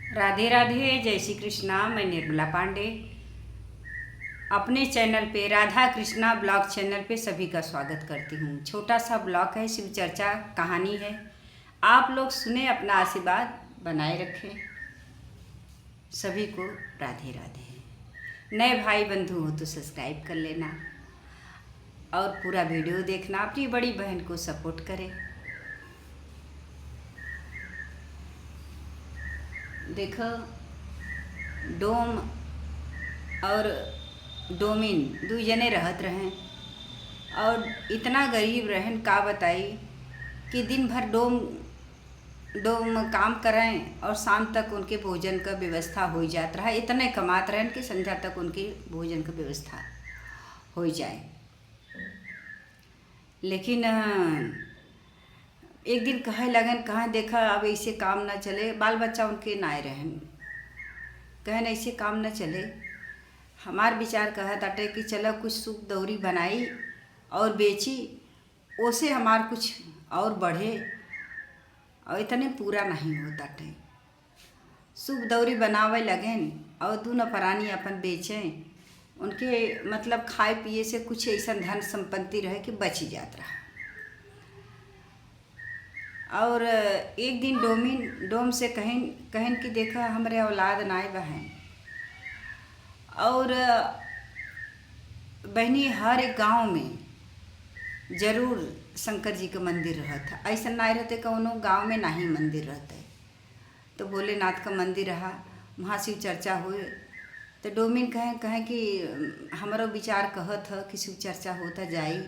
राधे राधे, जय श्री कृष्णा। मैं निर्मला पांडे अपने चैनल पे राधा कृष्णा ब्लॉग चैनल पे सभी का स्वागत करती हूँ। छोटा सा ब्लॉग है, शिव चर्चा कहानी है। आप लोग सुने, अपना आशीर्वाद बनाए रखें। सभी को राधे राधे। नए भाई बंधु हो तो सब्सक्राइब कर लेना और पूरा वीडियो देखना। अपनी बड़ी बहन को सपोर्ट करें। देखो, डोम और डोमिन दू जने रहत रहें और इतना गरीब रहन का बताई कि दिन भर डोम डोम काम करें और शाम तक उनके भोजन का व्यवस्था हो जात रहा। इतने कमात रहें कि संध्या तक उनकी भोजन का व्यवस्था हो जाए। लेकिन एक दिन कहे लगन, कहाँ देखा अब ऐसे काम न चले। बाल बच्चा उनके नाए रहन, कहन ऐसे काम न चले। हमार विचार कहत अटे कि चलो कुछ सूप दौरी बनाई और बेची, ओसे हमार कुछ और बढ़े। और इतने पूरा नहीं होता टे। सूप दौरी बनावे लगेन और दूनो प्राणी अपन बेचें। उनके मतलब खाए पिए से कुछ ऐसा धन संपत्ति रहे कि बच जात रहा। और एक दिन डोम से कहन कि देखा हमरे औलाद नाए बहन और बहनी, हर एक गांव में जरूर शंकर जी का मंदिर रहता। ऐसा ना रहते कौनो गांव में नहीं मंदिर रहते। तो भोलेनाथ का मंदिर रहा, वहाँ शिव चर्चा हुए। तो डोमिन कहें कि हमारा विचार कहत है कि शिव चर्चा होता जाई।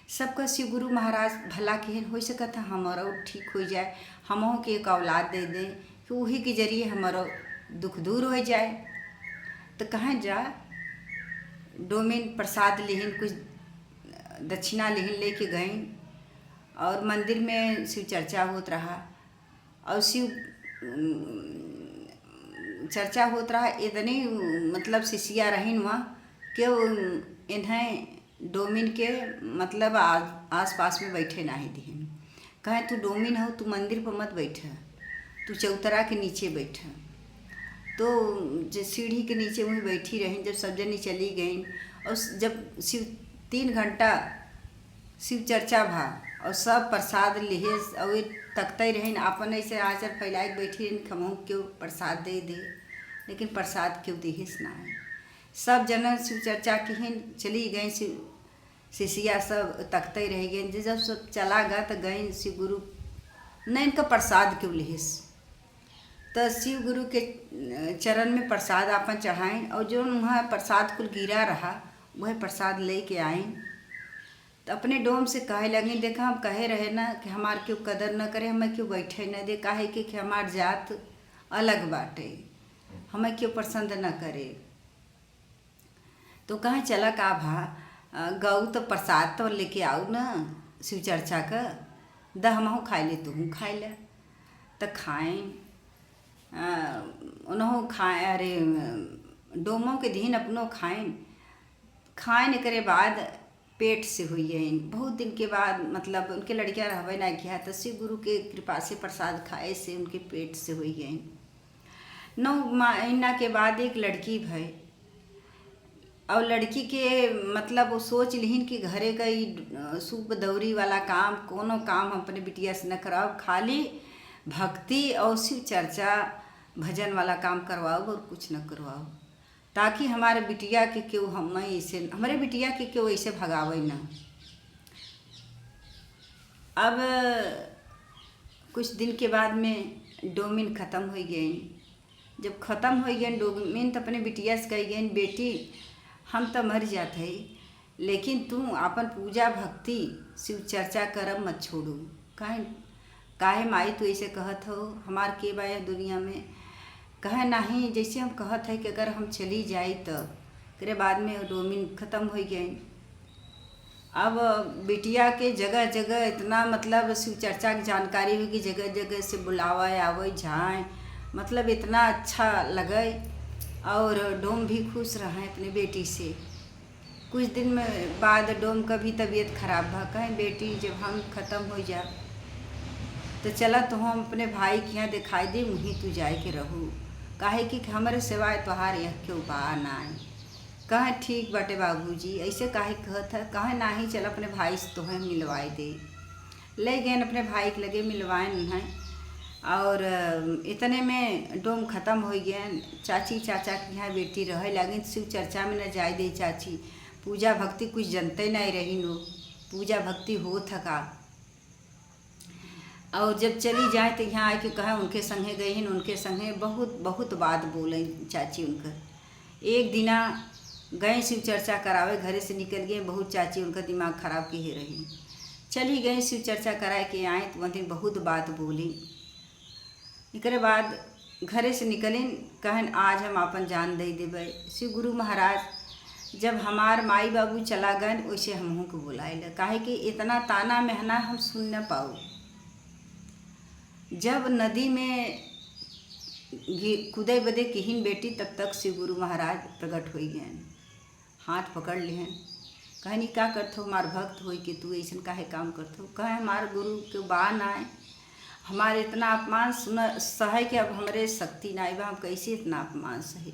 सबका शिव गुरु महाराज भला के हो सकता हमारा ठीक हो जाए। हमों के एक औलाद दे दें कि वही के जरिए हमारा दुख दूर हो जाए। तो कहाँ जा डोमिन प्रसाद लेहिन, कुछ दक्षिणा लेहिन, लेके गए और मंदिर में शिव चर्चा होत रहा। और शिव चर्चा होत रहा। इतनी मतलब शिष्या रहीन वहाँ कि इन्हें डोमिन के मतलब आस पास में बैठे नहीं दिहन। कहें तू डोमिन हो, तू मंदिर पर मत बैठ, तू चौतरा के नीचे बैठ। तो जो सीढ़ी के नीचे वहीं बैठी रहीं। जब सब जनी चली गई और जब 3 घंटा शिव चर्चा भा और सब प्रसाद लिहे और तकते रहें, अपन ऐसे आचर फैलाए बैठी रही खमों क्यों प्रसाद दे। लेकिन प्रसाद क्यों दिहिस ना है। सब जन शिव चर्चा की चली गई। शिष्या सब तकते रह गए। जब सब चला गया तो गए शिव गुरु न इनका प्रसाद क्यों लिहिस। तो शिव गुरु के चरण में प्रसाद अपन चढ़ाएं और जो वहाँ प्रसाद कुल गिरा रहा वह प्रसाद ले के आए। तो अपने डोम से कहे लगे, देखा हम कहे रहे ना कि हमार क्यों कदर न करे, हमें क्यों बैठे न दे। काहे कि हमार जात अलग बाटे, हमें क्यों पसंद न करे। तो कहे चला का भा गऊ तो प्रसाद तो लेके आओ ना शिव चर्चा का, द हमहूँ खाए ले तू खाए ले। तो खाएँ उन्हों खाए, अरे डोमों के दिन अपनों खाएं करे बाद पेट से हुई है। बहुत दिन के बाद मतलब उनके लड़कियां रहवे ना किया। तो शिव गुरु के कृपा से प्रसाद खाए से उनके पेट से हुई है। 9 महीना के बाद एक लड़की भई और लड़की के मतलब वो सोच लिहिन कि घरे का सूप दौरी वाला काम कोनो काम अपने बिटिया से न कराओ, खाली भक्ति और शिव चर्चा भजन वाला काम करवाओ और कुछ न करवाओ, ताकि हमारे बिटिया के क्यों हम ऐसे हमारे बिटिया के क्यों ऐसे भगावे ना। अब कुछ दिन के बाद में डोमिन ख़त्म हो गई। जब ख़त्म हो गई डोमिन तो अपने बिटिया से कही गई, बेटी हम तो मर जाते ही, लेकिन तू अपन पूजा भक्ति शिव चर्चा करब मत छोड़ू। काहे माई तू ऐसे कहत हो, हमार के बाया दुनिया में। कहे नहीं, जैसे हम कहत है कि अगर हम चली जाई तो फिर बाद में डोमिन ख़त्म हो गई। अब बिटिया के जगह जगह इतना मतलब शिव चर्चा की जानकारी हुई कि जगह जगह से बुलावा आवे जाए, मतलब इतना अच्छा लगे। और डोम भी खुश रहे अपने बेटी से। कुछ दिन में बाद डोम का भी तबीयत खराब भा। कहें बेटी जब हम ख़त्म हो जा तो चला तो हम अपने भाई के यहाँ दिखाई दे, वहीं तू जाए के रहू। काहे कि हमारे सिवाय तोहार यह क्यों बा नाई। कहे ठीक बाटे बाबूजी, ऐसे काहे कहत है। कहे नाही, चल अपने भाई से तोहें मिलवाए दे। ले गए अपने भाई के लगे मिलवाए हैं। और इतने में डोम ख़त्म हो गया। चाची चाचा के यहाँ बेटी रहे लगी, शिव चर्चा में न जाए दे चाची। पूजा भक्ति कुछ जनते नहीं रही नो, पूजा भक्ति हो थका। और जब चली जाए तो यहाँ आके कहे उनके संगे गई हैं, उनके संगे बहुत बहुत बात बोले चाची उनकर। एक दिना गए शिव चर्चा करावे, घरे से निकल गए, बहुत चाची उनका दिमाग खराब की रही। चली गई शिव चर्चा कराए के आए तो वह दिन बहुत बात बोली। एकरे बाद घरे से निकलें, कहन आज हम अपन जान दे देवे। शिव गुरु महाराज जब हमार माई बाबू चला गए वैसे हमहू को बुलाए, काहे कि इतना ताना महना हम सुन न पाऊ। जब नदी में कूदे बदे किहिन बेटी, तब तक शिव गुरु महाराज प्रकट हो गए, हाथ पकड़ लिहन। कहनी का करथो, हमार भक्त हो कि तू ऐसा काहे काम करथो। कहे हमार गुरु के बान आए, हमारे इतना अपमान सुन सहे कि अब हमारे शक्ति ना बा, हम कैसे इतना अपमान सहे।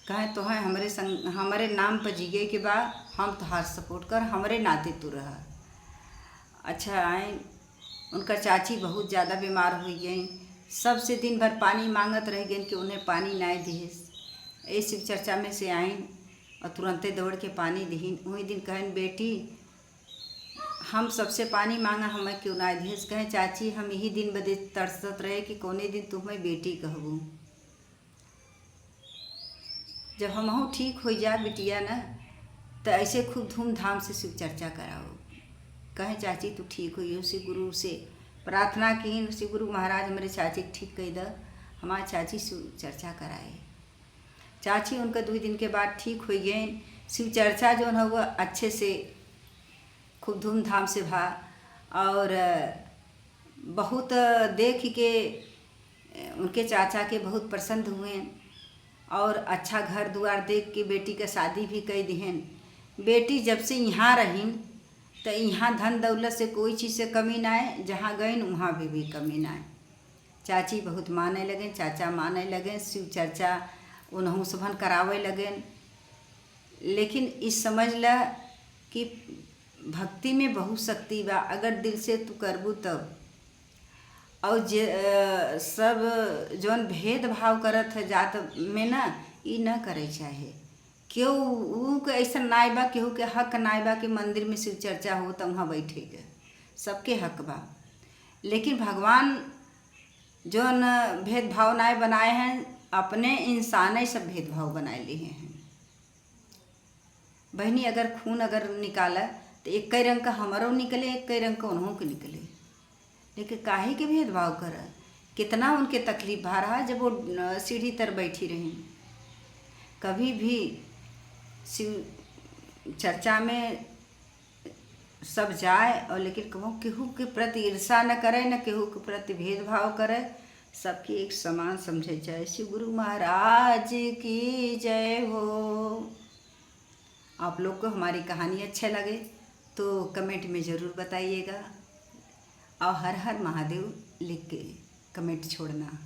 कहे तो है हमारे संग हमारे नाम पर जिगे के बा, हम तोहार सपोर्ट कर, हमारे नाते तू रहा। अच्छा आए, उनका चाची बहुत ज़्यादा बीमार हो गई, सबसे दिन भर पानी मांगत रह गई कि उन्हें पानी ना दिए। ए शिव चर्चा में से आईन और तुरंते दौड़ के पानी दीन। वही दिन कहन बेटी हम सबसे पानी मांगा, हमें क्यों ना दिए। कहे चाची हम यही दिन बदे तरसत रहे कि कौने दिन तुम्हें बेटी कहबू। जब हम ठीक हो जा बिटिया न, तो ऐसे खूब धूमधाम से शिव चर्चा कराओ। कहे चाची तू ठीक हुई, उसी गुरु से प्रार्थना की, उसी गुरु महाराज हमारे चाची ठीक कह द। हमारे चाची शिव चर्चा कराए। चाची उनका 2 दिन के बाद ठीक हो गए। शिव चर्चा जो है वो अच्छे से खूब धूमधाम से भा। और बहुत देख के उनके चाचा के बहुत प्रसन्न हुए और अच्छा घर द्वार देख के बेटी का शादी भी कर दिहन। बेटी जब से यहाँ रहीन तो यहाँ धन दौलत से कोई चीज़ से कमी ना है, जहाँ गईन वहाँ भी कमी ना है। चाची बहुत माने लगे, चाचा माने लगे, शिव चर्चा उन्हों सबन करावे लगे। लेकिन इस समझ ल कि भक्ति में बहुत शक्ति बा, अगर दिल से तू करबू तब। और सब जौन भेदभाव करत है जात में ना, ई न करे चाहे। केहू के ऐसा नाई बा, केहू के हक नाई बा कि मंदिर में शिव चर्चा हो तो वहाँ बैठेगा, सबके हक बा। लेकिन भगवान जौन भेदभाव नाई बनाए हैं, अपने इंसान सब भेदभाव बनाए लिए हैं। बहनी अगर खून अगर निकाला तो एक कई रंग का हमारो निकले, एक कई रंग का उन्हों के निकले। लेकिन काहे के भेदभाव कर, कितना उनके तकलीफ भा रहा जब वो सीढ़ी तर बैठी रही। कभी भी शिव चर्चा में सब जाए और लेकिन केहू के प्रति ईर्षा न करे, न केहू के प्रति भेदभाव करे, सबकी एक समान समझे जाए। शिव गुरु महाराज की जय हो। आप लोग को हमारी कहानी अच्छा लगे तो कमेंट में ज़रूर बताइएगा और हर हर महादेव लिख के कमेंट छोड़ना।